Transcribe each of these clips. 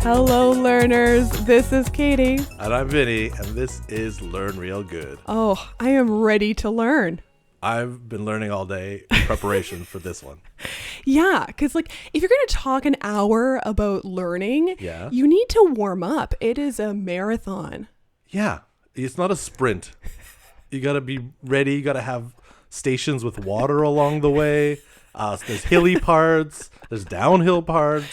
Hello, learners. This is Katie. And I'm Vinny, and this is Learn Real Good. Oh, I am ready to learn. I've been learning all day in preparation for this one. Yeah, because if you're going to talk an hour about learning, Yeah. you need to warm up. It is a marathon. Yeah, it's not a sprint. You got to be ready. You got to have stations with water along the way. There's hilly parts. There's downhill parts.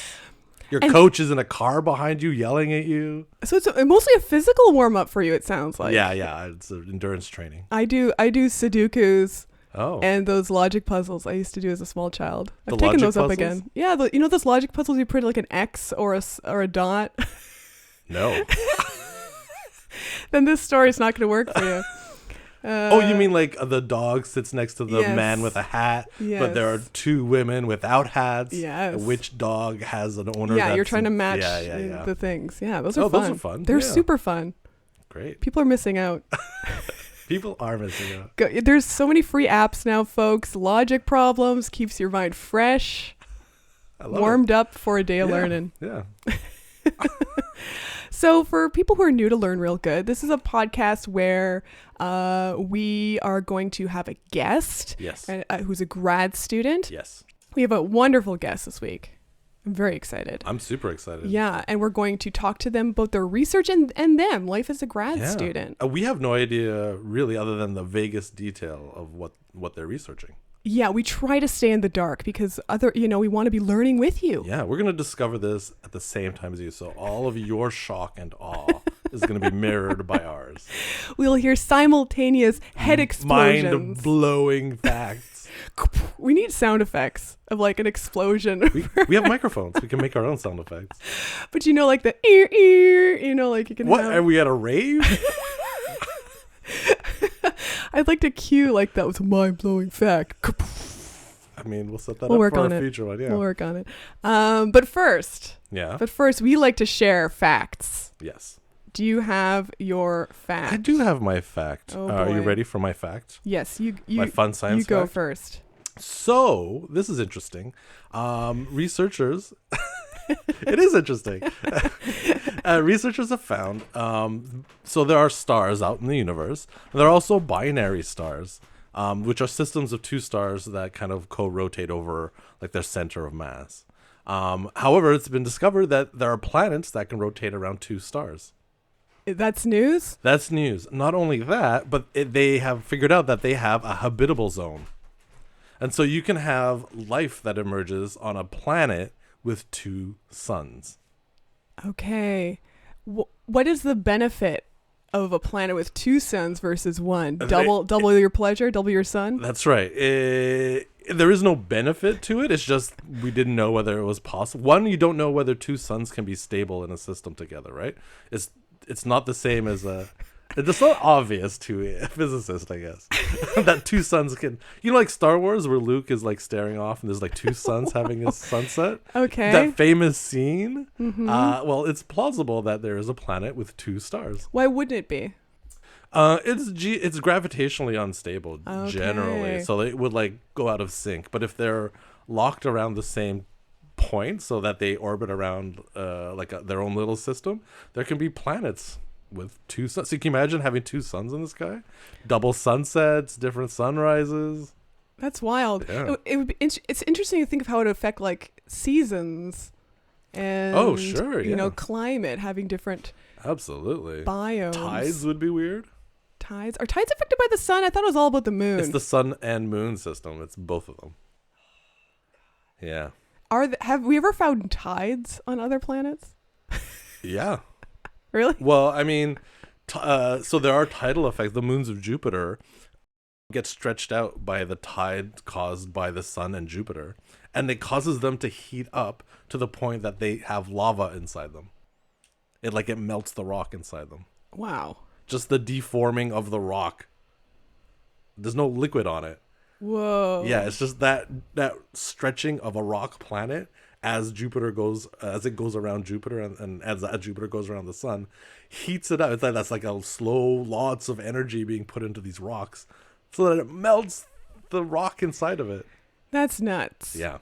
Your coach is in a car behind you yelling at you. So it's mostly a physical warm up for you, it sounds like. Yeah. It's endurance training. I do Sudokus. Oh. And those logic puzzles I used to do as a small child. I've The taken logic those up puzzles? again. Yeah, those logic puzzles you print like an X or a dot. No. Then this story's not going to work for you. Oh, you mean like the dog sits next to the Yes. man with a hat, Yes. but there are two women without hats. Yes. Which dog has an owner? Yeah, you're that's trying to in- match Yeah. the things. Yeah, those are Oh, fun. those are fun. They're Yeah. super fun. Great. People are missing out. People are missing out. There's so many free apps now, folks. Logic problems keeps your mind fresh, I love warmed up for a day of it. learning. Yeah. So for people who are new to Learn Real Good, this is a podcast where we are going to have a guest Yes. who's a grad student. Yes. We have a wonderful guest this week. I'm very excited. I'm super excited. Yeah, and we're going to talk to them about their research and them, life as a grad Yeah. student. We have no idea really other than the vaguest detail of what they're researching. Yeah, we try to stay in the dark because we want to be learning with you. Yeah, we're going to discover this at the same time as you. So all of your shock and awe is going to be mirrored by ours. We'll hear simultaneous head explosions. Mind-blowing facts. We need sound effects of like an explosion. We have microphones. We can make our own sound effects. But like the ear, like you can What? have. Are we at a rave? I'd like to cue like that was a mind-blowing fact. I mean, we'll set that We'll up work for on our it. future one. Yeah. We'll work on it. But first, we like to share facts. Yes. Do you have your fact? I do have my fact. Oh, Are you boy. ready for my fact? Yes, you My fun science You go fact? first. So, this is interesting. Researchers... It is interesting. Researchers have found... so there are stars out in the universe. There are also binary stars, which are systems of two stars that kind of co-rotate over like their center of mass. However, it's been discovered that there are planets that can rotate around two stars. That's news? That's news. Not only that, but they have figured out that they have a habitable zone. And so you can have life that emerges on a planet with two suns. Okay. What is the benefit of a planet with two suns versus one? Double your pleasure, double your sun? That's right. There is no benefit to it. It's just we didn't know whether it was possible. One, you don't know whether two suns can be stable in a system together, right? It's not the same as a... It's not obvious to a physicist, I guess, that two suns can... like Star Wars where Luke is like staring off and there's like two suns having a sunset? Okay. That famous scene? Mm-hmm. Well, it's plausible that there is a planet with two stars. Why wouldn't it be? It's gravitationally unstable generally, Okay. so it would like go out of sync. But if they're locked around the same point so that they orbit around their own little system, there can be planets with two suns. So you can imagine having two suns in the sky, double sunsets, different sunrises. That's wild. Yeah. It would be it's interesting to think of how it would affect like seasons and Oh, sure, yeah. climate, having different Absolutely. biomes. Tides would be weird. Are tides affected by the sun? I thought it was all about the moon. It's the sun and moon system. It's both of them. Yeah. Have we ever found tides on other planets? Yeah. Really? Well, I mean, so there are tidal effects. The moons of Jupiter get stretched out by the tide caused by the sun and Jupiter, and it causes them to heat up to the point that they have lava inside them. It melts the rock inside them. Wow. Just the deforming of the rock. There's no liquid on it. Whoa. Yeah, it's just that stretching of a rock planet as it goes around Jupiter and as Jupiter goes around the sun, heats it up. It's like that's like a slow, lots of energy being put into these rocks so that it melts the rock inside of it. That's nuts. Yeah.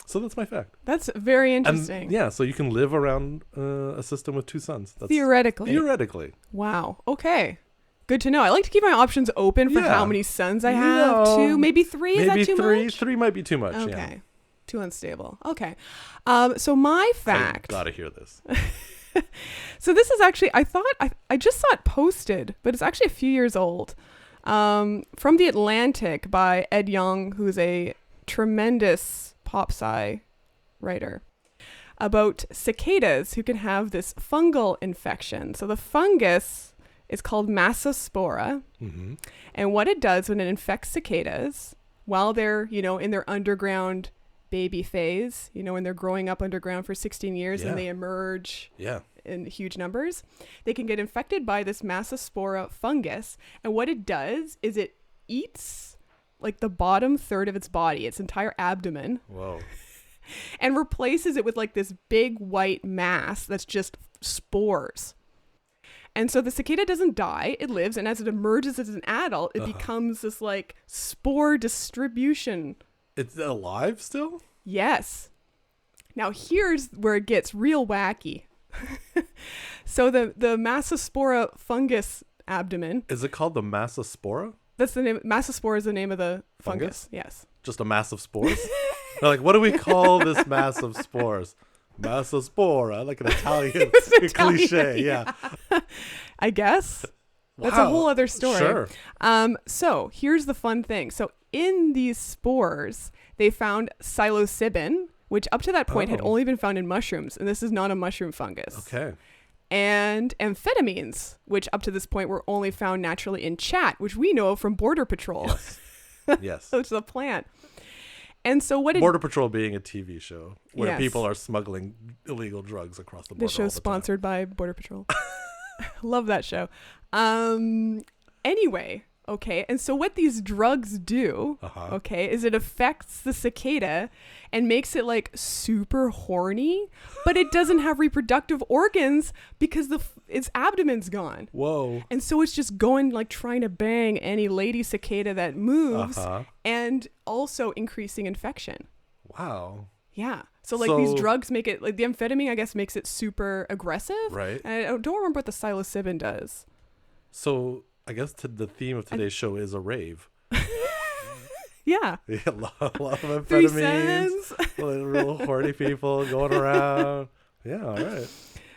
So that's my fact. That's very interesting. And yeah, so you can live around a system with two suns. That's Theoretically. Wow. Okay. Good to know. I like to keep my options open for how many suns I have. 2, maybe 3. Is that too much? 3 might be too much. Okay. Yeah. Too unstable. Okay. So my fact. I gotta hear this. So this is actually, I just saw it posted, but it's actually a few years old. From The Atlantic by Ed Young, who's a tremendous pop sci writer, about cicadas who can have this fungal infection. So the fungus is called Massospora. Mm-hmm. And what it does when it infects cicadas while they're, in their underground baby phase, when they're growing up underground for 16 years and they emerge in huge numbers, they can get infected by this Massospora fungus. And what it does is it eats like the bottom third of its body, its entire abdomen. Whoa. And replaces it with like this big white mass that's just spores. And so the cicada doesn't die, it lives, and as it emerges as an adult, it becomes this like spore distribution. It's alive still? Yes. Now here's where it gets real wacky. So the Massospora fungus abdomen. Is it called the Massospora? That's the name. Massospora is the name of the fungus. Yes. Just a mass of spores? They're like, what do we call this mass of spores? Massospora, like an Italian cliche. Yeah. I guess. That's a whole other story. Sure. So here's the fun thing. So in these spores, they found psilocybin, which up to that point had only been found in mushrooms. And this is not a mushroom fungus. Okay. And amphetamines, which up to this point were only found naturally in chat, which we know from Border Patrol. Yes. So it's a plant. And so what Border Patrol being a TV show where people are smuggling illegal drugs across the border. The show's sponsored by Border Patrol. Love that show. Anyway, okay. And so what these drugs do, okay, is it affects the cicada and makes it like super horny, but it doesn't have reproductive organs because its abdomen's gone. Whoa. And so it's just going like trying to bang any lady cicada that moves and also increasing infection. Wow. Yeah. So like these drugs make it like the amphetamine, I guess, makes it super aggressive. Right. And I don't remember what the psilocybin does. So I guess the theme of today's show is a rave. Yeah. A lot of amphetamines. Real horny people going around. Yeah, all right.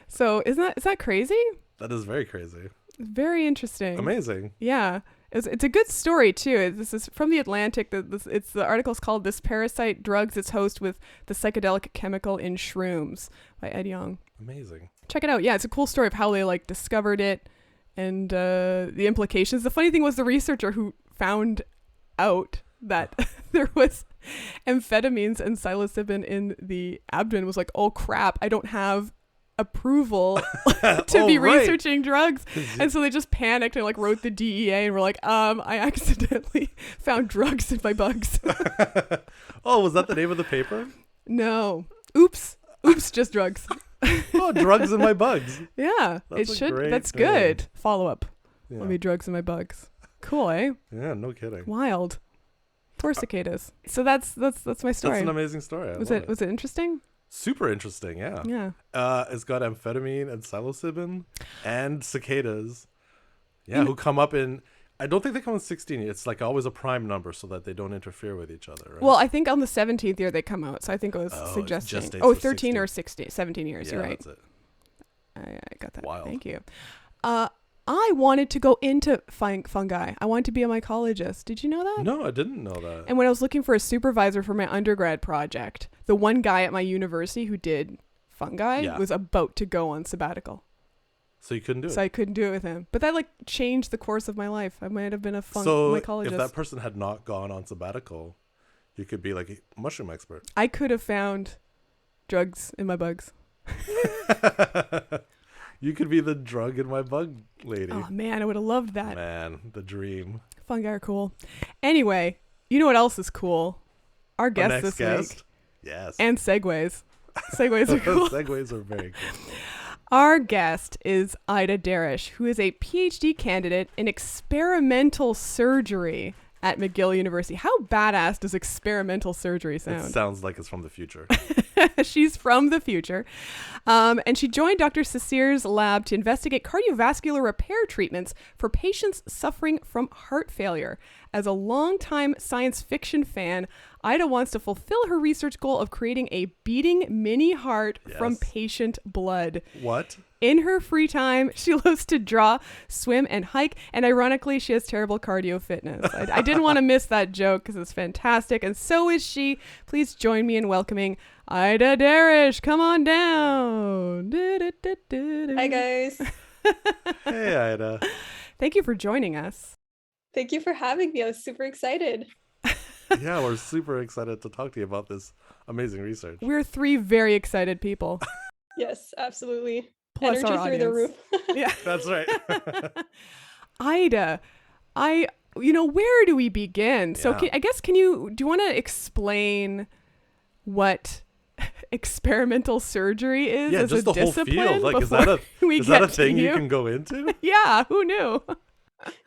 So is that crazy? That is very crazy. Very interesting. Amazing. Yeah. It's a good story too. This is from The Atlantic. The article's called "This Parasite Drugs Its Host with the Psychedelic Chemical in Shrooms" by Ed Young. Amazing. Check it out. Yeah, it's a cool story of how they like discovered it and the implications. The funny thing was the researcher who found out that there was amphetamines and psilocybin in the abdomen was like, oh crap, I don't have approval to be researching drugs. And so they just panicked and like wrote the DEA and were like, I accidentally found drugs in my bugs. Oh, was that the name of the paper? No. Oops, just drugs. Oh, drugs in my bugs. Yeah, that's good. Follow up. Yeah. Let me drugs in my bugs. Cool, eh? Yeah, no kidding. Wild. Poor cicadas. So that's my story. That's an amazing story. Was it interesting? Super interesting, yeah. Yeah. It's got amphetamine and psilocybin and cicadas. Yeah, who come up in, I don't think they come in 16. It's like always a prime number so that they don't interfere with each other, right? Well, I think on the 17th year they come out. So I think it was suggesting. 13 or 16, 17 years. Yeah, you're right. That's it. I got that. Wild. Thank you. I wanted to go into fungi. I wanted to be a mycologist. Did you know that? No, I didn't know that. And when I was looking for a supervisor for my undergrad project, the one guy at my university who did fungi was about to go on sabbatical. So you couldn't do it? So I couldn't do it with him. But that like changed the course of my life. I might have been a mycologist. If that person had not gone on sabbatical, you could be like a mushroom expert. I could have found drugs in my bugs. You could be the drug in my bug lady. Oh, man, I would have loved that. Man, the dream. Fungi are cool. Anyway, you know what else is cool? Our guest this week. Yes. And segues. Segues are cool. Segues are very cool. Our guest is Ida Derish, who is a PhD candidate in experimental surgery at McGill University. How badass does experimental surgery It sound? sounds like it's from the future. She's from the future. And she joined Dr. Sasir's lab to investigate cardiovascular repair treatments for patients suffering from heart failure. As a longtime science fiction fan, Ida wants to fulfill her research goal of creating a beating mini heart from Yes. patient blood. What? In her free time, she loves to draw, swim, and hike. And ironically, she has terrible cardio fitness. I didn't want to miss that joke because it's fantastic. And so is she. Please join me in welcoming Ida Derish. Come on down. Hi, guys. Hey, Ida. Thank you for joining us. Thank you for having me. I was super excited. Yeah, we're super excited to talk to you about this amazing research. We're three very excited people. Yes, absolutely. Plus Energy our through the audience. roof. Yeah. That's right. Ida, where do we begin? So Yeah. do you want to explain what experimental surgery is Yeah, as just a the whole discipline? field. Like, is before that we is that get a to thing you can go into? Yeah, who knew?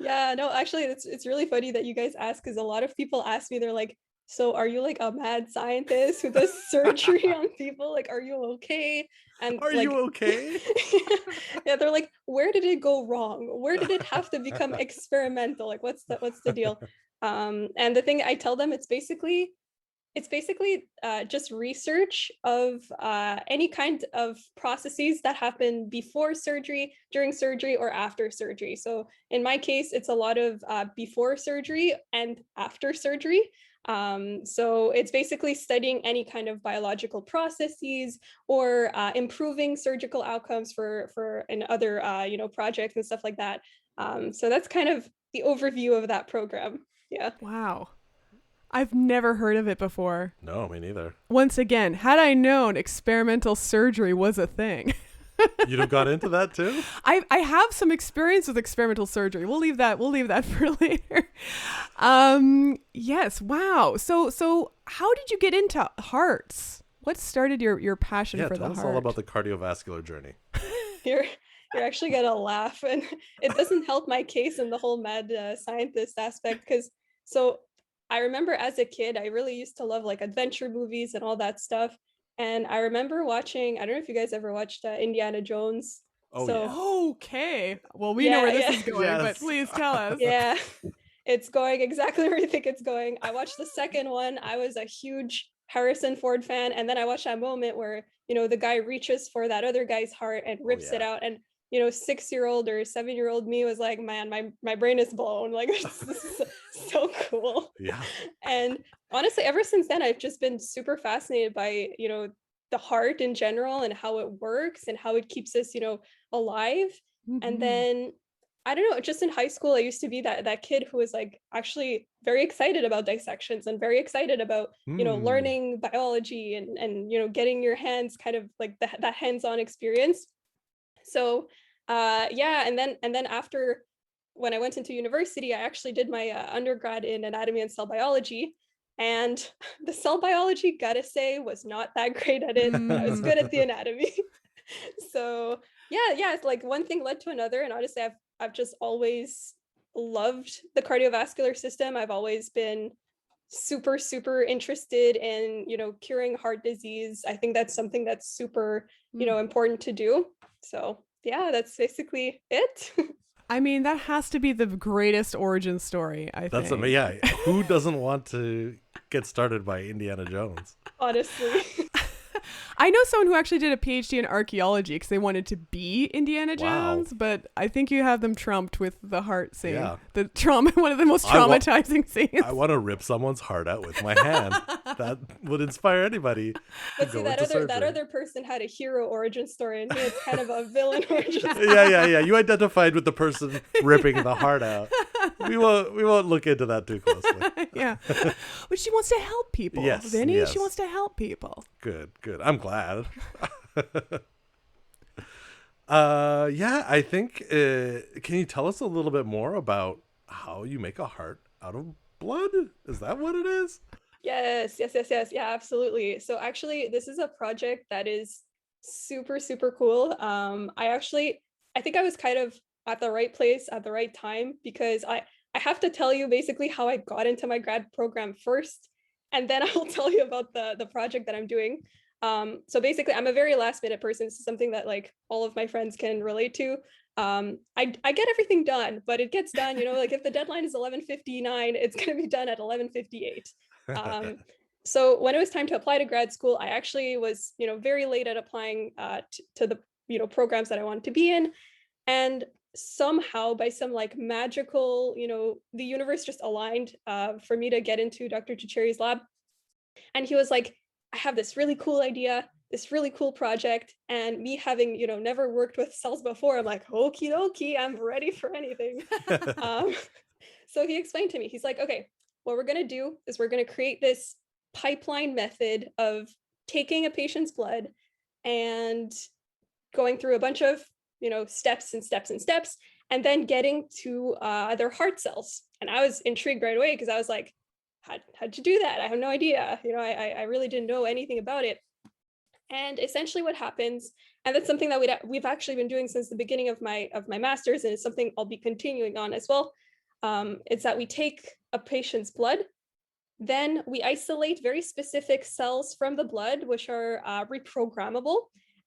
Yeah, no, actually, it's really funny that you guys ask because a lot of people ask me, they're like, so are you like a mad scientist who does surgery on people? Like, are you okay? And Are like, you okay? yeah, they're like, where did it go wrong? Where did it have to become experimental? Like, what's the deal? And the thing I tell them, it's basically just research of any kind of processes that happen before surgery, during surgery, or after surgery. So in my case, it's a lot of before surgery and after surgery. So it's basically studying any kind of biological processes or improving surgical outcomes for and other projects and stuff like that. So that's kind of the overview of that program. Yeah. Wow. I've never heard of it before. No, me neither. Once again, had I known experimental surgery was a thing. You'd have got into that too? I have some experience with experimental surgery. We'll leave that for later. Yes, wow. So how did you get into hearts? What started your passion Yeah, for the tell us heart? all about the cardiovascular journey. You're you're actually gonna laugh, and it doesn't help my case in the whole mad scientist aspect because so I remember as a kid I really used to love like adventure movies and all that stuff, and I remember watching, I don't know if you guys ever watched Indiana Jones. Oh, So yeah. Okay. Well, we know where this is going, but Yes. please tell us. yeah, it's going exactly where you think it's going. I watched the second one. I was a huge Harrison Ford fan, and then I watched that moment where the guy reaches for that other guy's heart and rips it yeah. out, and 6-year-old or 7-year-old me was like, man, my brain is blown. Like, this is so cool. Yeah. And honestly, ever since then, I've just been super fascinated by the heart in general and how it works and how it keeps us alive. And Mhm. then I don't know, just in high school, I used to be that kid who was like actually very excited about dissections and very excited about learning biology and getting your hands kind of like that hands-on experience. So yeah, and then after, when I went into university, I actually did my undergrad in anatomy and cell biology. And the cell biology, gotta say, was not that great at it, but I was good at the anatomy. So yeah, it's like one thing led to another, and honestly, I've just always loved the cardiovascular system. I've always been super interested in curing heart disease. I think that's something that's super important to do. So yeah, that's basically it. I mean, that has to be the greatest origin story, I think. That's amazing. Yeah. Who doesn't want to get started by Indiana Jones? Honestly. I know someone who actually did a PhD in archaeology because they wanted to be Indiana Wow. Jones, but I think you have them trumped with the heart scene. Yeah. The trauma, one of the most I wa- traumatizing scenes. I want to rip someone's heart out with my hand. That would inspire anybody to But see, go that into other surgery. person had a hero origin story, and he had kind of a villain origin story. Yeah. You identified with the person ripping the heart out. We won't look into that too closely. Yeah. But she wants to help people. Yes, Vinny, yes. she wants to help people. Good. I'm glad. Yeah, I think. Can you tell us a little bit more about how you make a heart out of blood? Is that what it is? Yes. Yeah, absolutely. So actually, this is a project that is super cool. I think I was kind of at the right place at the right time because I have to tell you basically how I got into my grad program first, and then I will tell you about the project that I'm doing. So basically, I'm a very last minute person. This is something that like all of my friends can relate to. I get everything done, but it gets done, like if the deadline is 11:59, it's going to be done at 11:58. So when it was time to apply to grad school, I actually was, very late at applying to the, programs that I wanted to be in. And somehow by some like magical, the universe just aligned for me to get into Dr. Chicheri's lab. And he was like, I have this really cool idea, this really cool project. And me having, never worked with cells before, I'm like, okie dokie, I'm ready for anything. So he explained to me, he's like, okay, what we're going to do is we're going to create this pipeline method of taking a patient's blood and going through a bunch of, steps and steps and steps, and then getting to their heart cells. And I was intrigued right away because I was like, how'd you do that? I have no idea. I really didn't know anything about it. And essentially what happens, and that's something that we've actually been doing since the beginning of my master's, and it's something I'll be continuing on as well. It's that we take a patient's blood, then we isolate very specific cells from the blood, which are reprogrammable,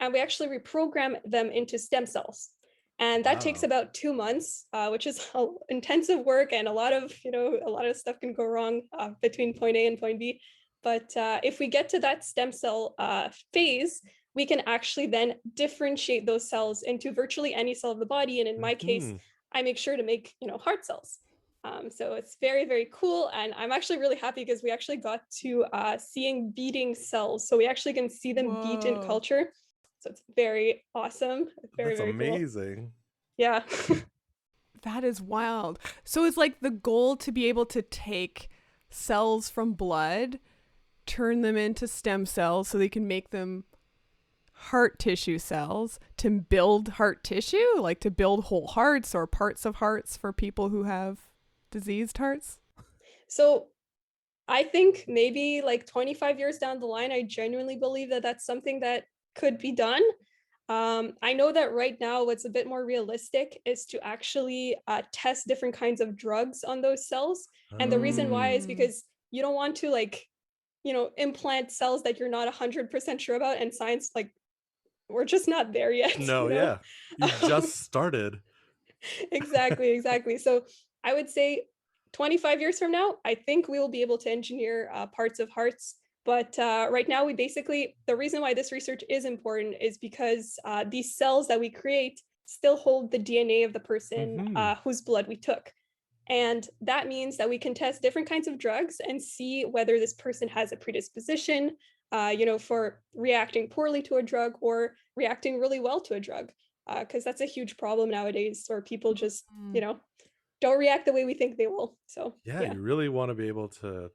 and we actually reprogram them into stem cells. And that takes about 2 months, which is intensive work, and a lot of stuff can go wrong between point A and point B. But if we get to that stem cell phase, we can actually then differentiate those cells into virtually any cell of the body. And in my case, I make sure to make, heart cells. So it's very, very cool. And I'm actually really happy because we actually got to seeing beating cells. So we actually can see them beat in culture. So it's very awesome. Very, That's very amazing. Cool. Yeah. That is wild. So it's like the goal to be able to take cells from blood, turn them into stem cells so they can make them heart tissue cells to build heart tissue, like to build whole hearts or parts of hearts for people who have diseased hearts? So I think maybe like 25 years down the line, I genuinely believe that that's something that could be done. I know that right now what's a bit more realistic is to actually test different kinds of drugs on those cells. And the reason why is because you don't want to implant cells that you're not 100% sure about, and science, like, we're just not there yet. No, yeah. You just started. Exactly. So I would say 25 years from now, I think we will be able to engineer parts of hearts. But right now, the reason why this research is important is because these cells that we create still hold the DNA of the person whose blood we took. And that means that we can test different kinds of drugs and see whether this person has a predisposition, for reacting poorly to a drug or reacting really well to a drug. Because that's a huge problem nowadays, where people just, don't react the way we think they will. So yeah, you really want to be able to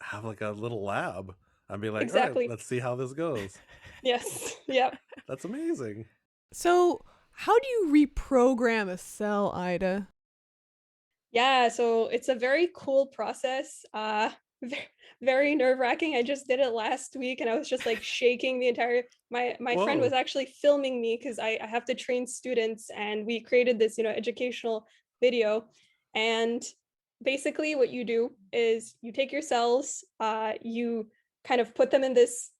have like a little lab and be like, exactly. all right, let's see how this goes. Yes. Yep. That's amazing. So how do you reprogram a cell, Ida? Yeah, so it's a very cool process. Very nerve-wracking. I just did it last week, and I was just like shaking the entire. My friend was actually filming me because I have to train students, and we created this educational video. And basically, what you do is you take your cells, you kind of put them in this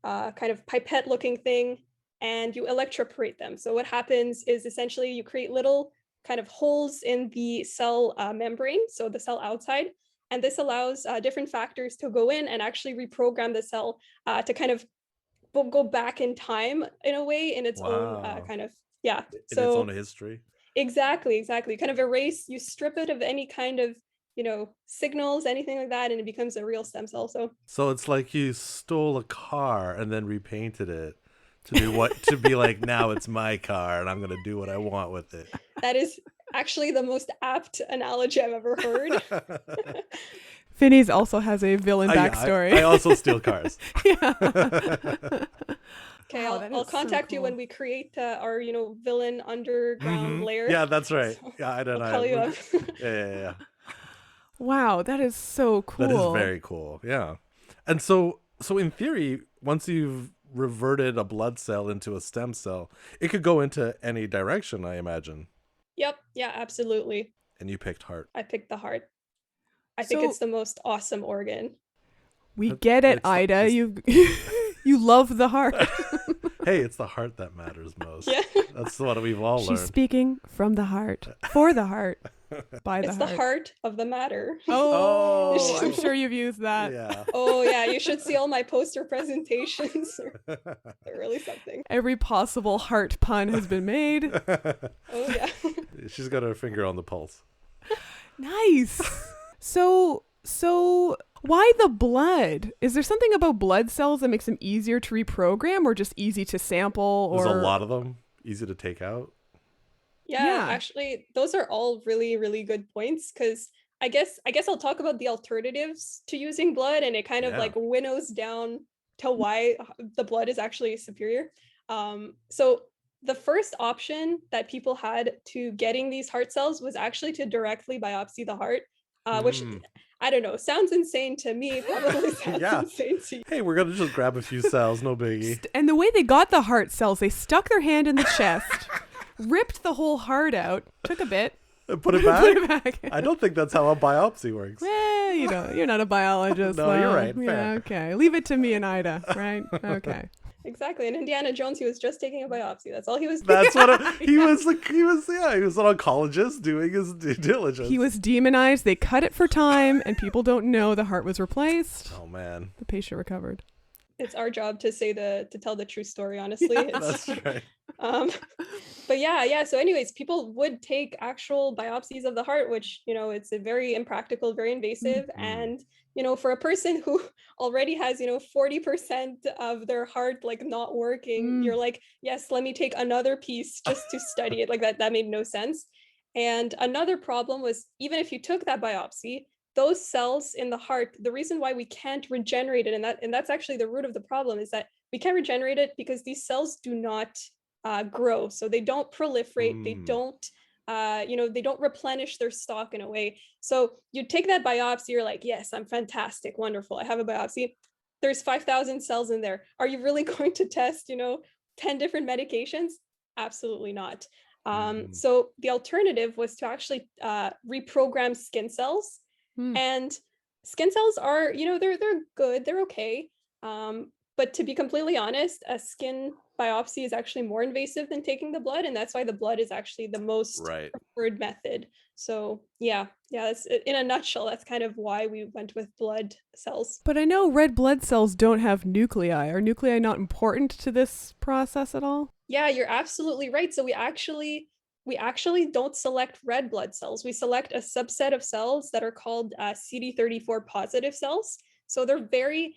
kind of pipette-looking thing, and you electroporate them. So what happens is essentially you create little kind of holes in the cell membrane, so the cell outside, and this allows different factors to go in and actually reprogram the cell to kind of go back in time in a way, in its own kind of, in its own history. Exactly. Kind of erase, you strip it of any kind of signals, anything like that, and it becomes a real stem cell. So it's like you stole a car and then repainted it to do what? To be like, now it's my car and I'm gonna do what I want with it. That is actually the most apt analogy I've ever heard. Vinny's also has a villain backstory. I also steal cars. Yeah. Okay, I'll contact you when we create our villain underground lair. Yeah, that's right. So yeah, I don't know. I'll call you up. Yeah. Wow, that is so cool. That is very cool. Yeah. And so in theory, once you've reverted a blood cell into a stem cell, it could go into any direction, I imagine. Yep. Yeah, absolutely. And you picked heart. I picked the heart. I think So- it's the most awesome organ. We get it, Ida. You you love the heart. Hey, it's the heart that matters most. Yeah. That's what we've all She's learned. speaking from the heart, for the heart, by the It's heart. the heart of the matter. Oh, I'm sure you've used that. Yeah. Oh yeah, you should see all my poster presentations. They're really something. Every possible heart pun has been made. Oh yeah. She's got her finger on the pulse. Nice. So why the blood? Is there something about blood cells that makes them easier to reprogram, or just easy to sample? Or There's a lot of them. Easy to take out. Yeah, actually, those are all really, really good points because I guess I'll talk about the alternatives to using blood, and it kind of Yeah. like winnows down to why the blood is actually superior. So the first option that people had to getting these heart cells was actually to directly biopsy the heart, which I don't know, sounds insane to me. Probably sounds Yeah. insane to you. Hey, we're gonna just grab a few cells, no biggie. And the way they got the heart cells, they stuck their hand in the chest, ripped the whole heart out, took a bit, Put it back. put it back. I don't think that's how a biopsy works. Well, you know, you're not a biologist. No, though. you're right. Yeah, Fair. okay. Leave it to me and Ida, right? Okay. Exactly. And Indiana Jones, he was just taking a biopsy. That's all he was doing. That's what he was like. He was an oncologist doing his due diligence. He was demonized. They cut it for time, and people don't know the heart was replaced. Oh man, The patient recovered. It's our job to tell the true story, honestly. It's, that's right. but yeah. So anyways, people would take actual biopsies of the heart, which, you know, it's a very impractical, very invasive. And, you know, for a person who already has, you know, 40% of their heart like not working, you're like, yes, let me take another piece just to study it. Like that made no sense. And another problem was, even if you took that biopsy, those cells in the heart, the reason why we can't regenerate it, and that's actually the root of the problem, is that we can't regenerate it because these cells do not grow. So they don't proliferate. They don't, they don't replenish their stock in a way. So you take that biopsy, you're like, yes, I'm fantastic, wonderful. I have a biopsy. There's 5,000 cells in there. Are you really going to test, 10 different medications? Absolutely not. So the alternative was to actually reprogram skin cells. And skin cells are, they're good, they're okay. But to be completely honest, a skin biopsy is actually more invasive than taking the blood, and that's why the blood is actually the most preferred method. So that's in a nutshell. That's kind of why we went with blood cells. But I know red blood cells don't have nuclei. Are nuclei not important to this process at all? Yeah, you're absolutely right. So we actually don't select red blood cells. We select a subset of cells that are called CD34 positive cells. So they're very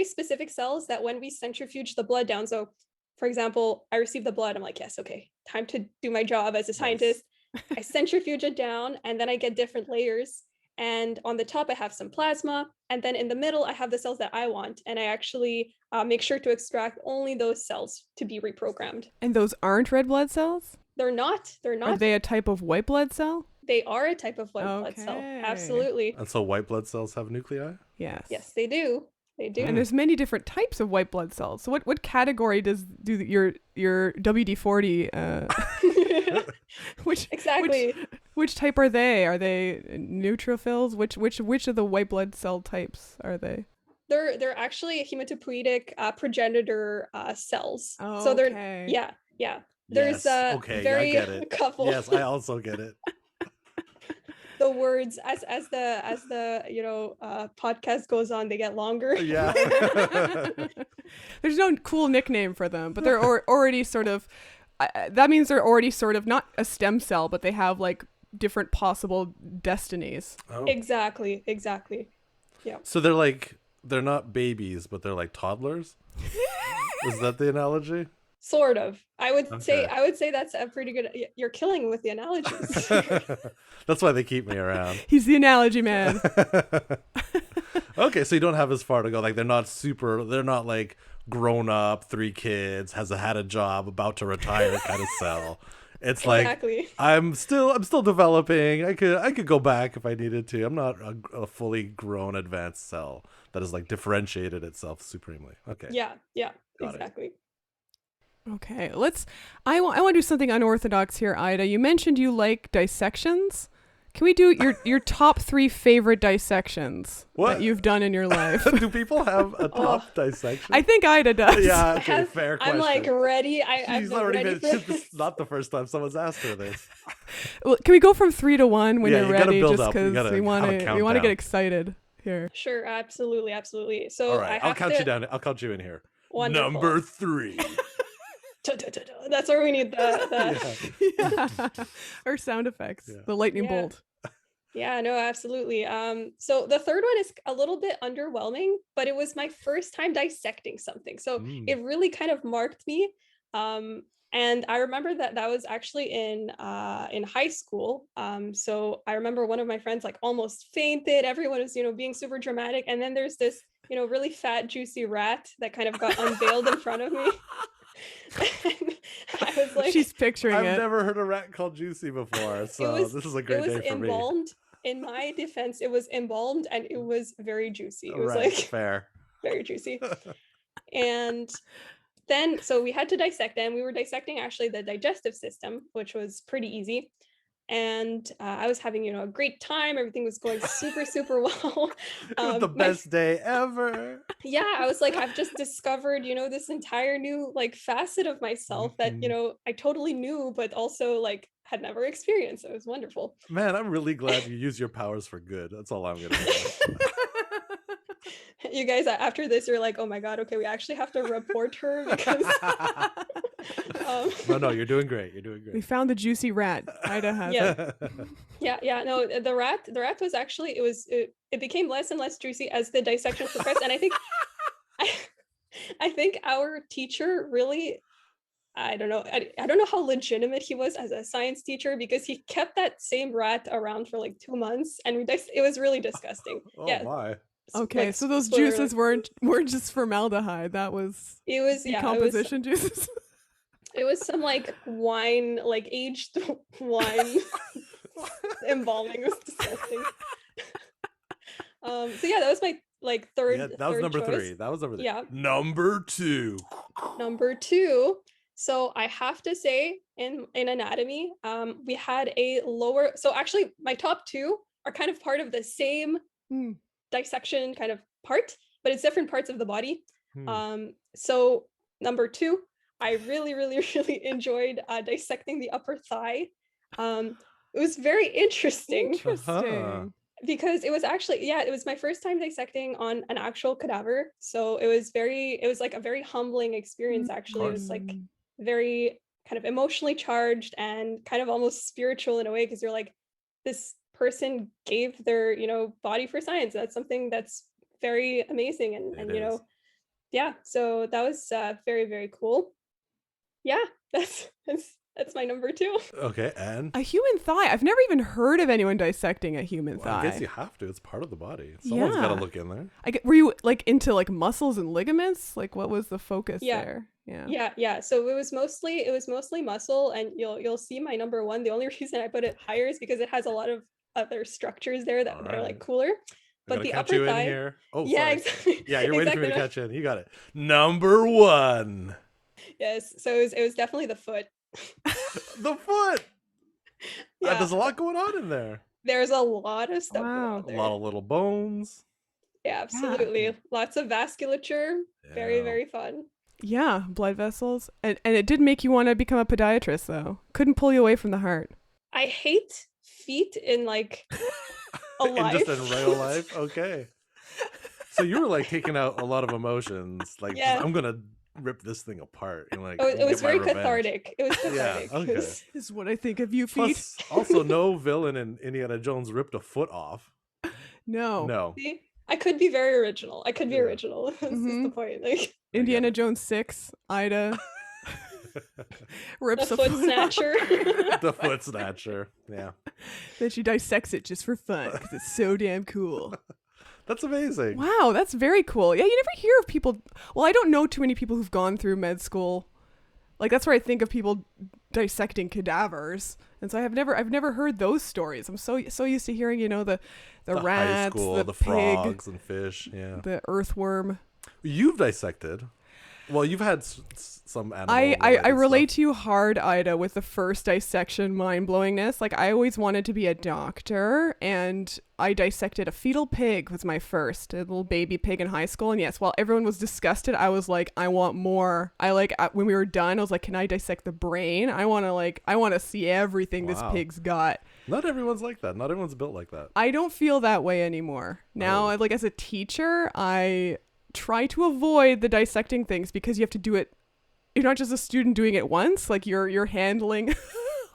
specific cells that when we centrifuge the blood down. So for example, I receive the blood. I'm like, yes, okay, time to do my job as a scientist. I centrifuge it down, and then I get different layers. And on the top, I have some plasma. And then in the middle, I have the cells that I want. And I actually make sure to extract only those cells to be reprogrammed. And those aren't red blood cells? They're not. Are they a type of white blood cell? They are a type of white blood cell. Absolutely. And so white blood cells have nuclei? Yes. Yes, they do. They do. And there's many different types of white blood cells. So what category do your WD-40 which type are they? Are they neutrophils? Which of the white blood cell types are they? They're actually hematopoietic progenitor cells. Oh, so they're okay. yeah. There's very I get it. couple. Yes, I also get it. The words as the podcast goes on, they get longer. Yeah. There's no cool nickname for them, but they're already sort of that means they're already sort of not a stem cell, but they have like different possible destinies. Oh. Exactly. Yeah. So they're not babies, but they're like toddlers? Is that the analogy? Sort of. I would say that's a pretty good. You're killing with the analogies. That's why they keep me around. He's the analogy man. Okay, so you don't have as far to go. Like they're not like grown up, 3 kids, had a job, about to retire kind of cell. It's exactly. Like I'm still developing. I could go back if I needed to. I'm not a fully grown advanced cell that has like differentiated itself supremely. Okay. Yeah, Got exactly. Okay, I want to do something unorthodox here, Ida. You mentioned you like dissections. Can we do your top 3 favorite dissections What? that you've done in your life? Do people have a top dissection? I think Ida does. Yeah, okay, fair question. I'm like ready. I've She's been already ready been. for This is not the first time someone's asked her this. Well, can we go from 3 to 1 when Yeah, you're you gotta ready? build Just up. You because gotta we want have a to countdown. get excited here. Sure, absolutely. So All right, I I'll have count to, you down. I'll count you in here. Wonderful. Number 3. That's where we need the Yeah. Or sound effects. Yeah. The lightning Yeah. bolt. Yeah, no, absolutely. So the third one is a little bit underwhelming, but it was my first time dissecting something. So it really kind of marked me. And I remember that was actually in high school. So I remember one of my friends like almost fainted. Everyone was, being super dramatic. And then there's this, really fat, juicy rat that kind of got unveiled in front of me. And I was like, She's picturing I've it. never heard a rat called Juicy before, so this is a great day for me. embalmed. In my defense, it was embalmed and it was very juicy. It was Right, like fair. very juicy. And then, so we had to dissect them. We were dissecting actually the digestive system, which was pretty easy. And I was having, a great time. Everything was going super, super well. It was the best day ever. Yeah, I was like, I've just discovered, this entire new like facet of myself that, I totally knew, but also like had never experienced. It was wonderful. Man, I'm really glad you use your powers for good. That's all I'm gonna say. You guys, after this, you're like, oh my God, okay, we actually have to report her because No, you're doing great. You're doing We great. found the juicy rat. Ida has it. yeah. No, the rat was actually it became less and less juicy as the dissection progressed, and I think I think our teacher really. I don't know. I don't know how legitimate he was as a science teacher because he kept that same rat around for like 2 months, and it was really disgusting. Oh Yeah. my. Okay, Like, so those spoiler juices weren't just formaldehude. That was It was decomposition juices. It was some like wine, like aged wine embalming. It was disgusting. So yeah, that was my like third. Yeah, that was third number choice. 3. That was number 3. Yeah. Number 2. Number 2. So I have to say, in anatomy, we had a lower. So actually, my top 2 are kind of part of the same dissection kind of part, but it's different parts of the body. So number 2, I really, really, really enjoyed dissecting the upper thigh. It was very interesting. Interesting. Because it was actually, it was my first time dissecting on an actual cadaver. So it was like a very humbling experience, actually. It was like very kind of emotionally charged and kind of almost spiritual in a way, because you're like, this person gave their, body for science. That's something that's very amazing. And so that was very, very cool. Yeah, that's my number 2. Okay, and A human thigh. I've never even heard of anyone dissecting a human thigh. I guess you have to. It's part of the body. Someone's got to look in there. Were you like into like muscles and ligaments? Like what was the focus there? Yeah. So it was mostly muscle, and you'll see my number 1. The only reason I put it higher is because it has a lot of other structures there that are like cooler. But the catch upper you thigh. in here. Oh, Yeah, sorry. exactly. Yeah, you're waiting for me to Exactly. catch in. You got it. Number 1. Yes. So it was definitely the foot. The foot. Yeah. There's a lot going on in there. There's a lot of stuff going Wow. on A there. lot of little bones. Yeah, absolutely. Lots of vasculature. Very, Yeah. very fun. Yeah, blood vessels. And it did make you want to become a podiatrist though. Couldn't pull you away from the heart. I hate feet in like a life. Just in real life. Okay. So you were like taking out a lot of emotions. Like, Yeah. I'm gonna rip this thing apart. And like, Oh, it was get my very revenge. cathartic. It was Yeah, cathartic. okay. This is what I think of you, feet. Plus, also, no villain in Indiana Jones ripped a foot off. No. No. See? I could be very original. I could be Yeah. original. This is the point. Like Indiana Jones 6, Ida rips the a foot foot snatcher. The foot snatcher. Yeah. Then she dissects it just for fun because it's so damn cool. That's amazing. Wow, that's very cool. Yeah, you never hear of people. Well, I don't know too many people who've gone through med school. Like that's where I think of people dissecting cadavers, and so I've never heard those stories. I'm so used to hearing, the The rats, high school, the the pig, frogs and fish. Yeah. the earthworm. You've dissected. Well, you've had some animal. I relate to you hard, Ida, with the first dissection mind-blowingness. Like, I always wanted to be a doctor, and I dissected a fetal pig was my first, a little baby pig in high school. And yes, while everyone was disgusted, I was like, I want more. When we were done, I was like, can I dissect the brain? I want to see everything this pig's got. Not everyone's like that. Not everyone's built like that. I don't feel that way anymore. Now, like, as a teacher, I try to avoid the dissecting things because you have to do it. You're not just a student doing it once. Like, you're handling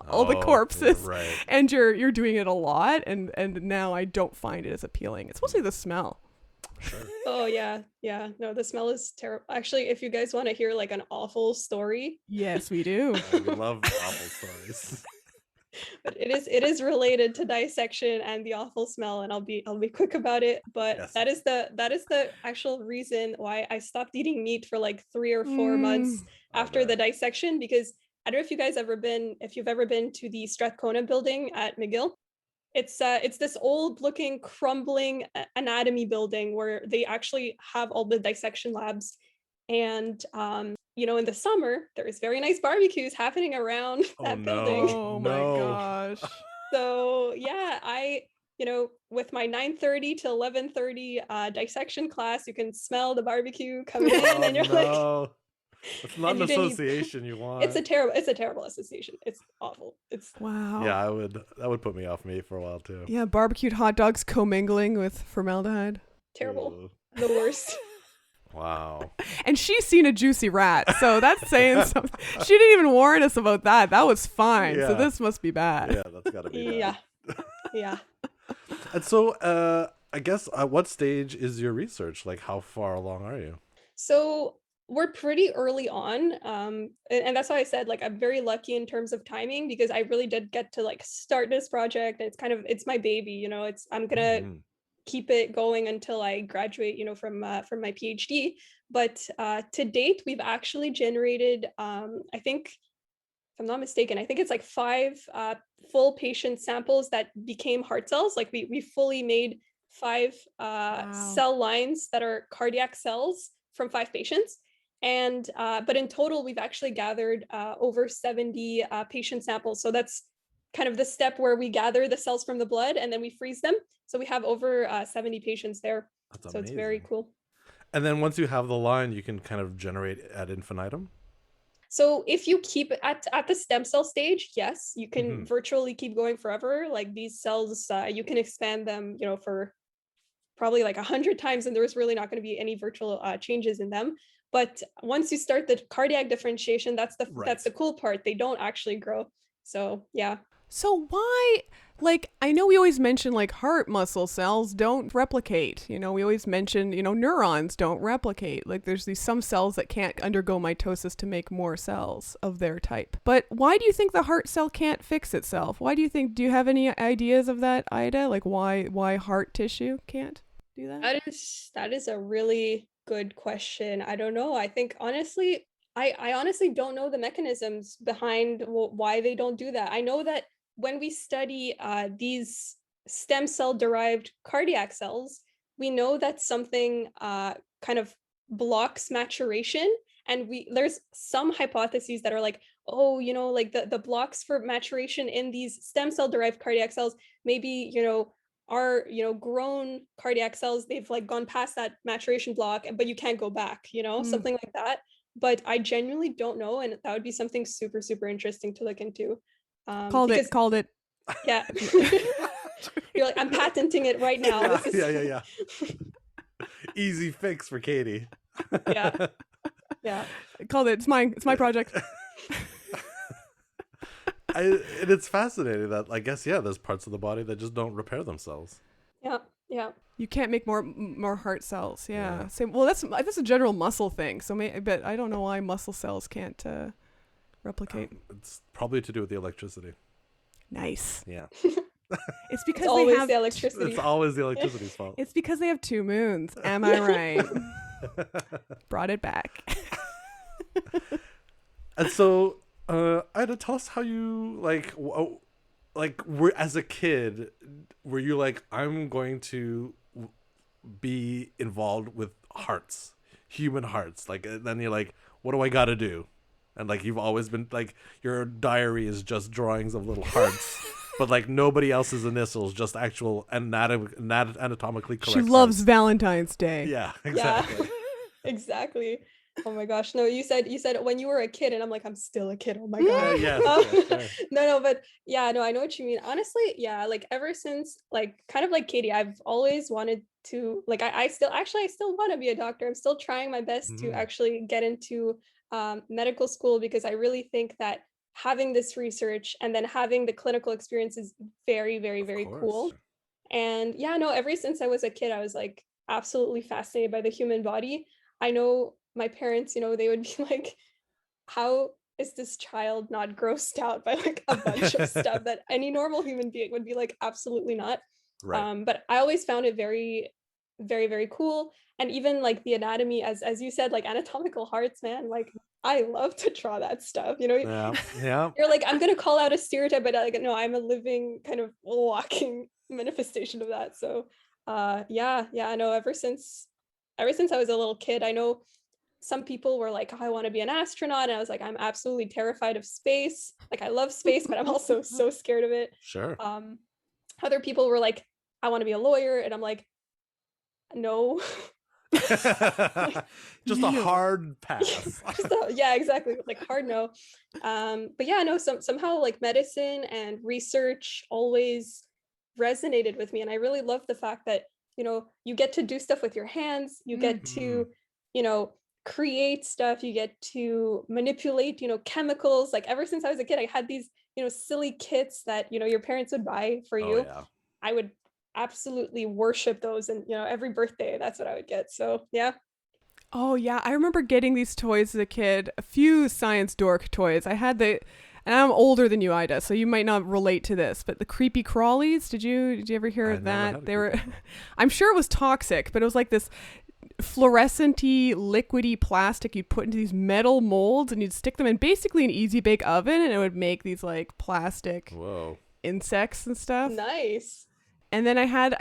all the corpses, right. and you're doing it a lot. And now I don't find it as appealing. It's mostly the smell. Sure. Oh yeah. No, the smell is terrible. Actually, if you guys want to hear like an awful story, yes, we do. We love awful stories. but it is related to dissection and the awful smell, and I'll be quick about it. But Yes. that is the actual reason why I stopped eating meat for like 3 or 4 months after the dissection, because I don't know if you've ever been to the Strathcona building at McGill. It's this old looking crumbling anatomy building where they actually have all the dissection labs, and in the summer there's very nice barbecues happening around that building. Oh my gosh. So yeah, with my 9:30 to 11:30 dissection class, you can smell the barbecue coming in, and you're like, it's not an association you want. It's a terrible association. It's awful. It's wow. Yeah, that would put me off meat for a while too. Yeah, barbecued hot dogs commingling with formaldehyde. Terrible. Ooh. The worst. Wow. And she's seen a juicy rat, so that's saying something. She didn't even warn us about that. That was fine. Yeah. So this must be bad. Yeah, that's gotta be bad. Yeah. And so I guess at what stage is your research? Like, how far along are you? So we're pretty early on, and that's why I said, like, I'm very lucky in terms of timing, because I really did get to like start this project. It's my baby, I'm gonna keep it going until I graduate, from my PhD. But to date, we've actually generated, I think, if I'm not mistaken, I think it's like 5 full patient samples that became heart cells. Like we fully made 5 cell lines that are cardiac cells from 5 patients. And but in total, we've actually gathered over 70 patient samples. So that's kind of the step where we gather the cells from the blood and then we freeze them. So we have over 70 patients there. That's so amazing. It's very cool. And then once you have the line, you can kind of generate ad infinitum. So if you keep it at the stem cell stage, yes, you can virtually keep going forever. Like these cells, you can expand them, for probably like 100 times, and there's really not going to be any virtual changes in them. But once you start the cardiac differentiation, that's the cool part. They don't actually grow. So yeah. So why, like, I know we always mention like heart muscle cells don't replicate. We always mention, neurons don't replicate. Like there's some cells that can't undergo mitosis to make more cells of their type. But why do you think the heart cell can't fix itself? Do you have any ideas of that, Ida? Like why heart tissue can't do that? That is a really good question. I don't know. I think honestly, I honestly don't know the mechanisms behind why they don't do that. I know that when we study these stem cell derived cardiac cells, we know that something kind of blocks maturation. And there's some hypotheses that are like, like the blocks for maturation in these stem cell derived cardiac cells, maybe, are grown cardiac cells, they've like gone past that maturation block, but you can't go back, something like that. But I genuinely don't know, and that would be something super, super interesting to look into. Called it. Yeah. You're like, I'm patenting it right now. Yeah. Easy fix for Katie. Yeah. Called it. It's my project. And it's fascinating that I guess there's parts of the body that just don't repair themselves. Yeah. You can't make more heart cells. Yeah. Same. Well, that's a general muscle thing. So but I don't know why muscle cells can't replicate. It's probably to do with the electricity. Nice. Yeah. It's because it's always the electricity. It's always the electricity's fault. It's because they have 2 moons. Am I right? Brought it back. And so, Ida, tell us how you were as a kid. Were you like, I'm going to be involved with hearts, human hearts? Like, then you're like, what do I got to do? And like you've always been like your diary is just drawings of little hearts, but like nobody else's initials, just actual anatomically correct. She loves hearts. Valentine's Day. Yeah, exactly. Yeah, exactly. Oh my gosh. No, you said when you were a kid, and I'm like, I'm still a kid. Oh my God. Yes, sure. No, but yeah, no, I know what you mean. Honestly, yeah, like ever since, like kind of like Katie, I've always wanted to, like I still want to be a doctor. I'm still trying my best to actually get into medical school, because I really think that having this research and then having the clinical experience is very, very, very cool. And yeah, no, ever since I was a kid, I was like absolutely fascinated by the human body. I know my parents, they would be like, how is this child not grossed out by like a bunch of stuff that any normal human being would be like, absolutely not. Right. But I always found it very, very, very cool. And even like the anatomy, as you said, like anatomical hearts, man, like I love to draw that stuff. Yeah. You're like, I'm gonna call out a stereotype, but like, no, I'm a living kind of walking manifestation of that. So yeah, I know ever since I was a little kid, I know some people were like, oh, I want to be an astronaut. And I was like, I'm absolutely terrified of space. Like I love space, but I'm also so scared of it. Sure. Other people were like, I want to be a lawyer. And I'm like, no. Just a hard pass. Yeah, exactly. Like hard no. But yeah, no, somehow like medicine and research always resonated with me. And I really love the fact that, you get to do stuff with your hands, you get to, create stuff, you get to manipulate, chemicals. Like ever since I was a kid, I had these, silly kits that, your parents would buy for you. Yeah. I would absolutely worship those, and every birthday that's what I would get. So yeah. Oh yeah, I remember getting these toys as a kid, a few science dork toys. I had and I'm older than you, Ida, so you might not relate to this, but the creepy crawlies, did you ever hear of that? They were I'm sure it was toxic, but it was like this fluorescent-y, liquidy plastic you'd put into these metal molds, and you'd stick them in basically an easy bake oven, and it would make these like plastic insects and stuff. Nice. And then I had,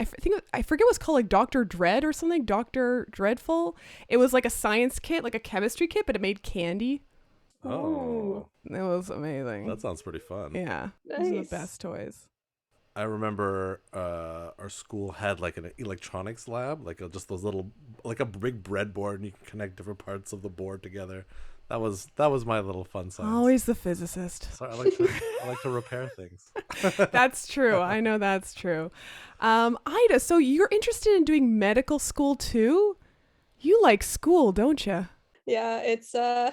I forget what's called, like Dr. Dread or something, Dr. Dreadful. It was like a science kit, like a chemistry kit, but it made candy. Oh. It was amazing. That sounds pretty fun. Yeah. Nice. Those are the best toys. I remember our school had like an electronics lab, like just those little, like a big breadboard, and you can connect different parts of the board together. That was my little fun science. Always the physicist. Sorry, I like to repair things. That's true. I know that's true. Ida, so you're interested in doing medical school too? You like school, don't you? Yeah, it's I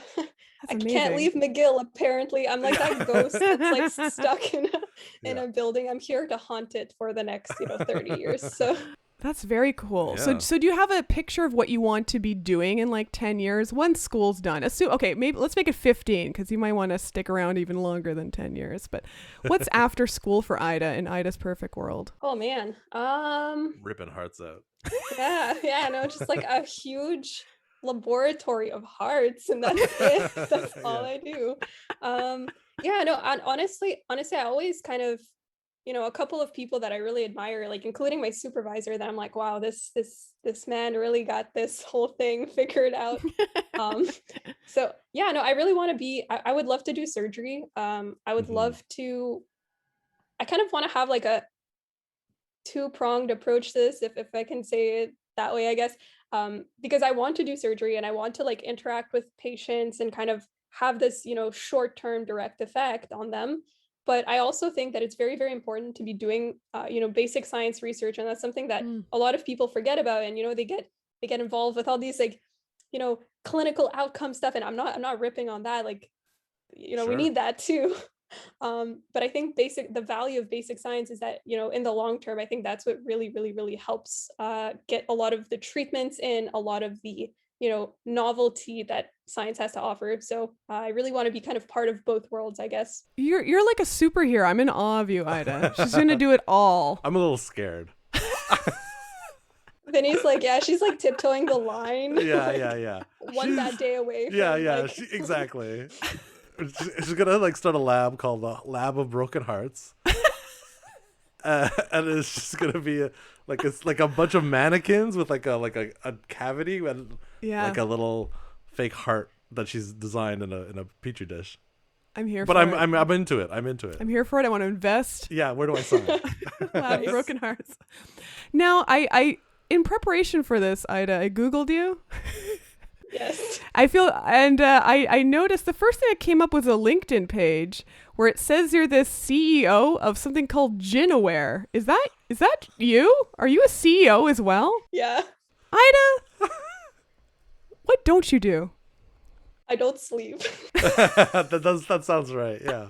amazing. can't leave McGill, apparently. I'm like that ghost that's like stuck in a building. I'm here to haunt it for the next 30 years. So that's very cool. Yeah. So do you have a picture of what you want to be doing in like 10 years once school's done? Okay, maybe let's make it 15, because you might want to stick around even longer than 10 years. But what's after school for Ida in Ida's perfect world? Oh man. Ripping hearts out. Yeah, no, just like a huge laboratory of hearts, and that's it. That's all I do. Yeah, no, honestly, I always kind of, a couple of people that I really admire, like including my supervisor, that I'm like, wow, this man really got this whole thing figured out. So yeah, no, I really want to be, I would love to do surgery. I would love to, I kind of want to have like a two-pronged approach to this, if I can say it that way, I guess. Because I want to do surgery, and I want to like interact with patients and kind of have this, short-term direct effect on them. But I also think that it's very, very important to be doing, basic science research. And that's something that a lot of people forget about. And, they get involved with all these like, clinical outcome stuff. And I'm not ripping on that. Like, Sure. We need that too. But I think the value of basic science is that, in the long term, I think that's what really, really, really helps get a lot of the treatments in, a lot of the, novelty that science has to offer. So I really want to be kind of part of both worlds, I guess. You're like a superhero. I'm in awe of you, Ida. She's going to do it all. I'm a little scared. Vinny's like, yeah, she's like tiptoeing the line. Yeah. One bad day away. Yeah. Like... Exactly. She's gonna like start a lab called the Lab of Broken Hearts, and it's just gonna be a bunch of mannequins with like a cavity and like a little fake heart that she's designed in a petri dish. I'm here But for it. I'm into it. I'm into it. I'm here for it. I want to invest. Yeah, where do I sign? Wow, broken hearts. Now, I in preparation for this, Ida, I Googled you. Yes. I feel, and I noticed the first thing that came up was a LinkedIn page where it says you're the CEO of something called Ginaware. Is that you? Are you a CEO as well? Yeah. Ida, what don't you do? I don't sleep. that sounds right. Yeah.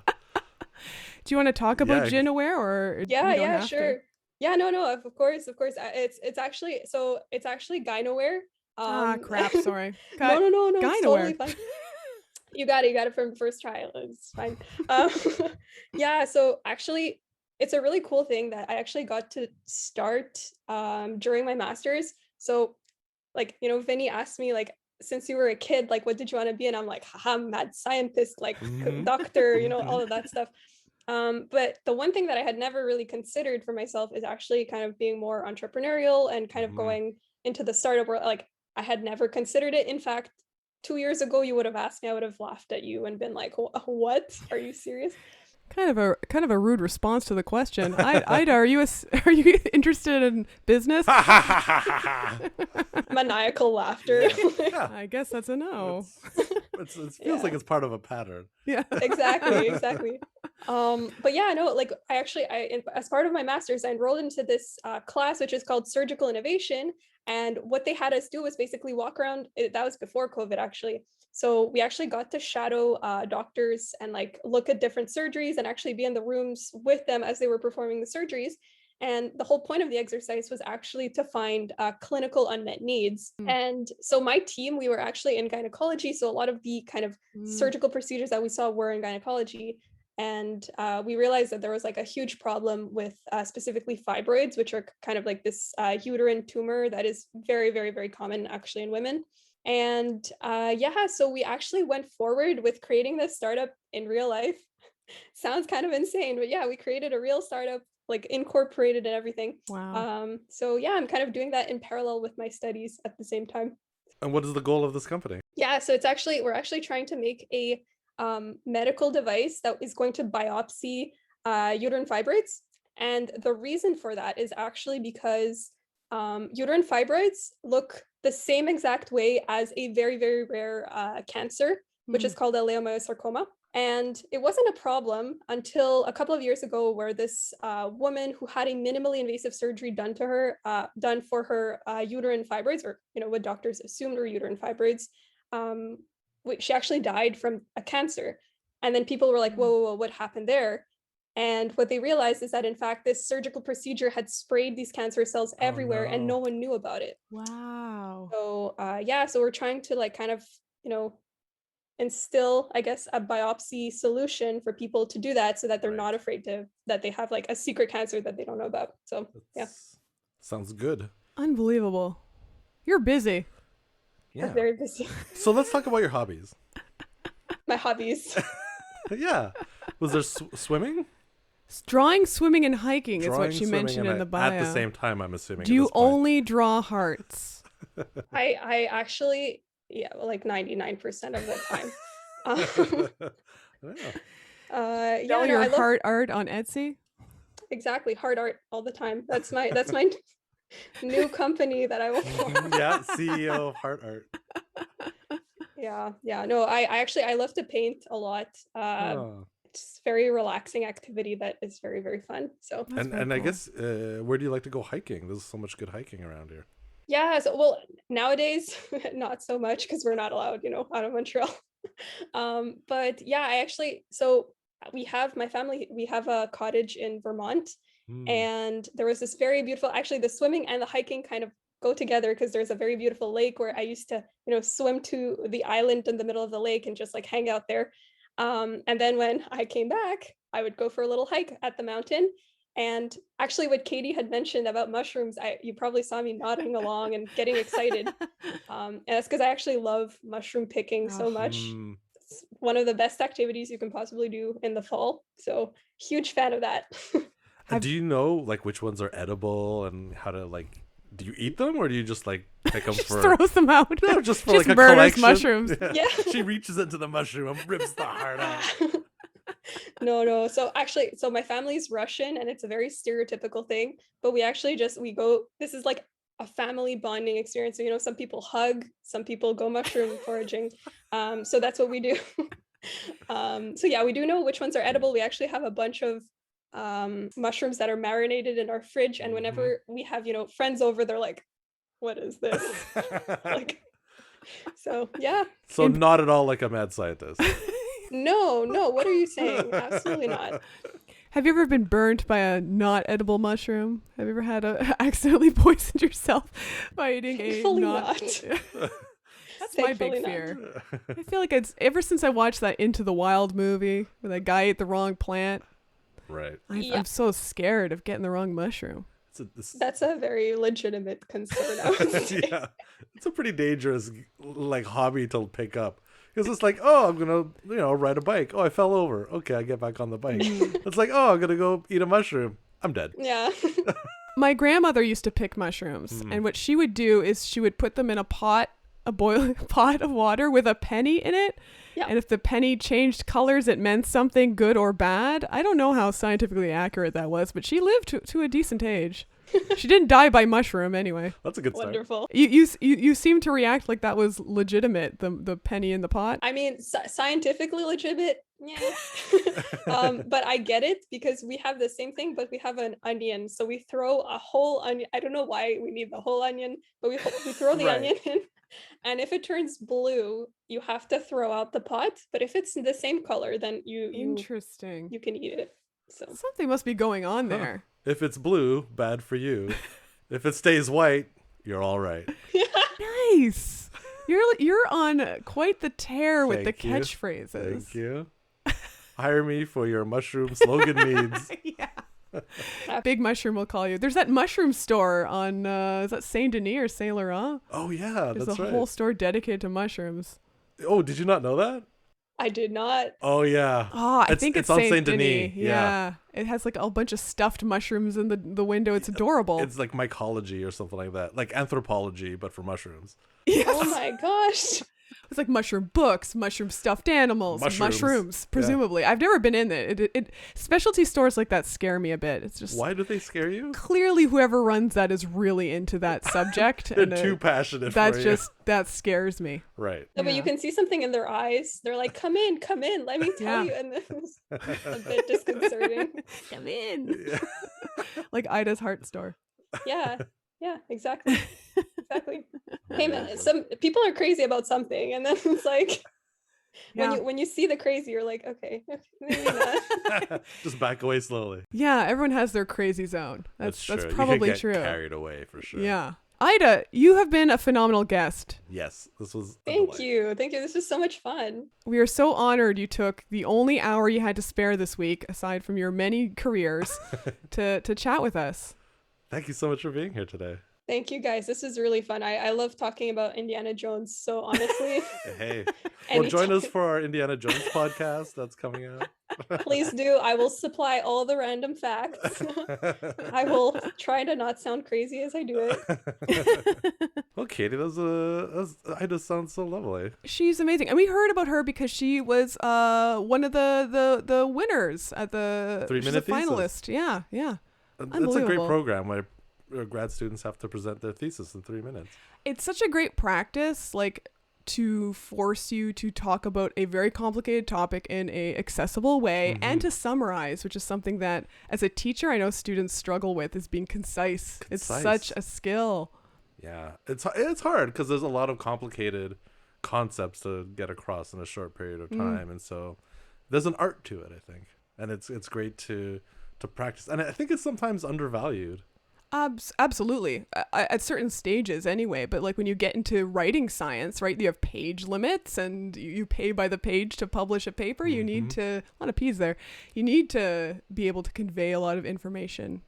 Do you want to talk about Yeah. Ginaware or Yeah, you don't yeah, have sure. to? Yeah, no, of course. It's actually Gynoware. Crap, sorry. No, it's totally Gynaware. fine. You got it from the first try. It's fine. Um, yeah, so actually, it's a really cool thing that I actually got to start during my master's. So, like, Vinny asked me, like, since you were a kid, like, what did you want to be? And I'm like, haha, mad scientist, like, Mhm. doctor, all of that stuff. But the one thing that I had never really considered for myself is actually kind of being more entrepreneurial and kind of Mhm. going into the startup world. Like, I had never considered it. In fact, 2 years ago, you would have asked me, I would have laughed at you and been like, "What? Are you serious?" Kind of a rude response to the question. Ida, are you interested in business? Maniacal laughter. Yeah. I guess that's a no. It feels like it's part of a pattern. Yeah. Exactly. But yeah, no, like as part of my master's, I enrolled into this class which is called Surgical Innovation, and what they had us do was basically walk around. That was before COVID, actually. So we actually got to shadow doctors and like look at different surgeries and actually be in the rooms with them as they were performing the surgeries. And the whole point of the exercise was actually to find clinical unmet needs. And so my team, we were actually in gynecology. So a lot of the kind of surgical procedures that we saw were in gynecology. And we realized that there was like a huge problem with specifically fibroids, which are kind of like this uterine tumor that is very, very, very common actually in women. And so we actually went forward with creating this startup in real life. Sounds kind of insane, but yeah, we created a real startup, like incorporated and everything. Wow. So yeah, I'm kind of doing that in parallel with my studies at the same time. And what is the goal of this company? Yeah, so we're actually trying to make a medical device that is going to biopsy uterine fibroids. And the reason for that is actually because uterine fibroids look the same exact way as a very, very rare cancer, which is called a leiomyosarcoma. And it wasn't a problem until a couple of years ago, where this woman who had a minimally invasive surgery done for her uterine fibroids, or what doctors assumed were uterine fibroids, she actually died from a cancer. And then people were like, whoa, what happened there? And what they realized is that, in fact, this surgical procedure had sprayed these cancer cells everywhere, and no one knew about it. Wow. So so we're trying to like kind of, instill, I guess, a biopsy solution for people to do that, so that they're not afraid that they have like a secret cancer that they don't know about. So yeah. Sounds good. Unbelievable. You're busy. Yeah. I'm very busy. So let's talk about your hobbies. My hobbies. Yeah. Was there swimming? Drawing, swimming, and hiking is what she swimming, mentioned and in the bio. At the same time, I'm assuming. Do you only draw hearts? I actually, like 99% of the time. Sell your heart art on Etsy? Exactly, heart art all the time. That's my new company that I will form. Yeah, CEO of Heart Art. Yeah. No, I love to paint a lot. It's very relaxing activity that is very, very fun. So and cool. I guess where do you like to go hiking? There's so much good hiking around here. Yeah, so well, nowadays not so much because we're not allowed, out of Montreal. But yeah, we have a cottage in Vermont, and there was this very beautiful, actually the swimming and the hiking kind of go together, because there's a very beautiful lake where I used to, swim to the island in the middle of the lake and just like hang out there. And then when I came back, I would go for a little hike at the mountain. And actually what Katie had mentioned about mushrooms, you probably saw me nodding along and getting excited. And that's because I actually love mushroom picking so much. It's one of the best activities you can possibly do in the fall. So huge fan of that. Do you know like which ones are edible and how to like do you eat them or do you just like pick them Just for? throws them out. No, just for Just like a murders collection. mushrooms. Yeah. She reaches into the mushroom and rips the heart out. No. So actually, so my family's Russian and it's a very stereotypical thing, but we actually we go, this is like a family bonding experience. So, some people hug, some people go mushroom foraging. So that's what we do. So yeah, we do know which ones are edible. We actually have a bunch of mushrooms that are marinated in our fridge. And whenever we have, friends over, they're like, what is this? Like, so yeah. So not at all like a mad scientist. No, what are you saying? Absolutely not. Have you ever been burnt by a not edible mushroom? Have you ever had accidentally poisoned yourself by eating Thankfully a not? That's my Thankfully big not. fear. I feel like it's ever since I watched that Into the Wild movie where that guy ate the wrong plant. Right. I'm so scared of getting the wrong mushroom. That's a very legitimate concern, I would say. Yeah, it's a pretty dangerous like hobby to pick up. Because it's like, oh, I'm gonna ride a bike. Oh, I fell over. Okay, I get back on the bike. It's like, oh, I'm gonna go eat a mushroom. I'm dead. Yeah. My grandmother used to pick mushrooms, and what she would do is she would put them in a boiling pot of water with a penny in it. Yeah. And if the penny changed colors, it meant something good or bad. I don't know how scientifically accurate that was, but she lived to a decent age. She didn't die by mushroom anyway. That's a good start. Wonderful. You seem to react like that was legitimate, the penny in the pot. I mean, scientifically legitimate, yeah. But I get it because we have the same thing, but we have an onion. So we throw a whole onion. I don't know why we need the whole onion, but we throw the Right. onion in. And if it turns blue, you have to throw out the pot. But if it's the same color, then you Interesting. can eat it. So Something must be going on there. If it's blue, bad for you. If it stays white, you're all right. Nice. You're on quite the tear with the Thank you. catchphrases. Thank you. Hire me for your mushroom slogan needs. Yeah. Big Mushroom will call you. There's that mushroom store on is that Saint Denis or Saint Laurent? Oh yeah, There's that's a right. whole store dedicated to mushrooms. Oh, did you not know that? I did not. Oh yeah. Oh, I think it's on Saint Denis. Denis. Yeah. It has like a bunch of stuffed mushrooms in the window. It's adorable. It's like mycology or something like that. Like anthropology, but for mushrooms. Oh my gosh. It's like mushroom books, mushroom stuffed animals, mushrooms, presumably. I've never been in it. Specialty stores like that scare me a bit. It's just Why do they scare you? clearly whoever runs that is really into that subject. They're and too passionate that's for just that scares me. you. Right. No, but Yeah. you can see something in their eyes. They're like, come in, let me tell Yeah. you. And it's a bit disconcerting. Come in. Yeah. Like Ida's heart store. Yeah, exactly. Hey man, some people are crazy about something, and then it's like Yeah. when you see the crazy, you're like, okay, maybe not. Just back away slowly. Yeah, everyone has their crazy zone. That's true. probably you can get true. Carried away for sure. Yeah. Ida, you have been a phenomenal guest. Yes, this was. a Thank delight. you. This was so much fun. We are so honored you took the only hour you had to spare this week, aside from your many careers, to chat with us. Thank you so much for being here today. Thank you guys. This is really fun. I love talking about Indiana Jones. So honestly, Hey, well, join us Anytime. for our Indiana Jones podcast that's coming out. please do. I will supply all the random facts. I will try to not sound crazy as I do it. Well, Katie, Ida sounds so lovely. She's amazing. And we heard about her because she was one of the winners at the 3 she's Minute a finalist. Thesis. Yeah. It's a great Unbelievable. program where grad students have to present their thesis in 3 minutes. It's such a great practice, like, to force you to talk about a very complicated topic in a accessible way and to summarize, which is something that as a teacher I know students struggle with, is being concise. It's such a skill. Yeah, it's hard because there's a lot of complicated concepts to get across in a short period of time, and so there's an art to it, I think, and it's great to practice, and I think it's sometimes undervalued. Absolutely. At certain stages anyway, but like when you get into writing science, right, you have page limits and you pay by the page to publish a paper. You need to, a lot of P's there, you need to be able to convey a lot of information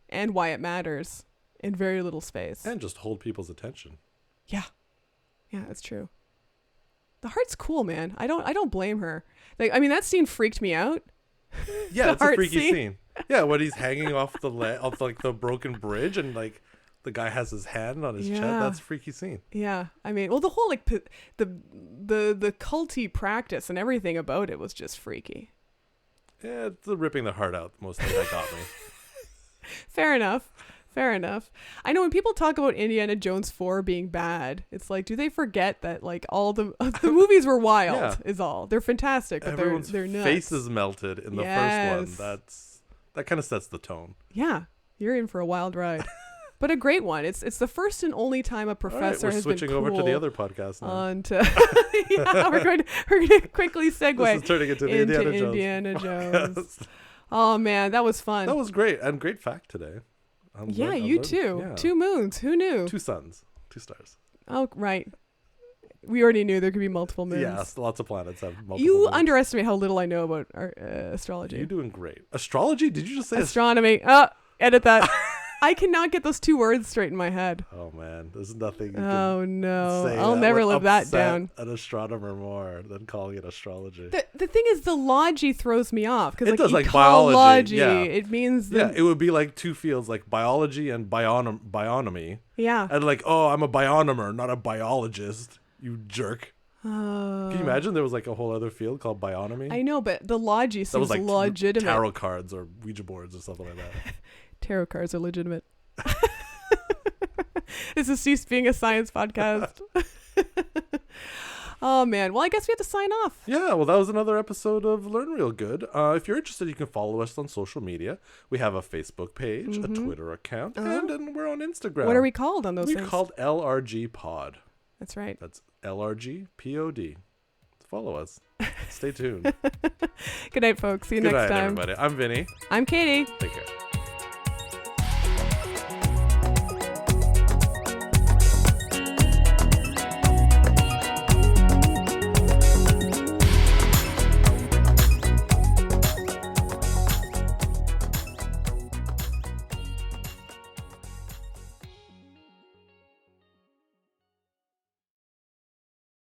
and why it matters in very little space. And just hold people's attention. Yeah, that's true. The heart's cool, man. I don't blame her. Like, I mean, that scene freaked me out. Yeah, The it's a heart freaky scene. scene. Yeah, when he's hanging off the broken bridge and like the guy has his hand on his chest. Yeah. That's a freaky scene. Yeah, I mean, well, the whole like the culty practice and everything about it was just freaky. Yeah, it's the ripping the heart out mostly that got me. Fair enough. Fair enough. I know when people talk about Indiana Jones 4 being bad, it's like, do they forget that like all the movies were wild? Yeah. Is all. They're fantastic, but Everyone's they're nuts. faces melted in the first one. That kind of sets the tone. Yeah, you're in for a wild ride. But a great one. It's the first and only time a professor we're has been switching cool over to the other podcast now. onto yeah, we're going to quickly segue This is turning into the Indiana Jones. Oh man, that was fun. That was great, and great fact today. Yeah, you too. Yeah. 2 moons. Who knew? 2 suns, 2 stars. Oh, right. We already knew there could be multiple moons. Yeah, lots of planets have multiple You moons. underestimate how little I know about astrology. You're doing great. Astrology? Did you just say Astronomy. Oh, edit that. I cannot get those 2 words straight in my head. Oh man, there's nothing. You Oh can no, say I'll that never would live that upset down. An astronomer more than calling it astrology. The thing is, the logy throws me off because It like does, like ecology, biology, yeah. it means Yeah, it would be like 2 fields, like biology and bionomy. yeah. And like, oh, I'm a bionomer, not a biologist. You jerk. Can you imagine there was like a whole other field called bionomy? I know, but the logy that was seems like legitimate. tarot cards or Ouija boards or something like that. Tarot cards are legitimate. This has ceased being a science podcast. Oh man, well I guess we have to sign off. Yeah, well that was another episode of Learn Real Good. If you're interested, you can follow us on social media. We have a Facebook page, a Twitter account, and we're on Instagram. What are we called on those We're things? called LRG Pod. That's right. That's LRG POD. Follow us. Stay tuned. Good night, folks. See you Good next night, time. everybody. I'm Vinny. I'm Katie. Take care.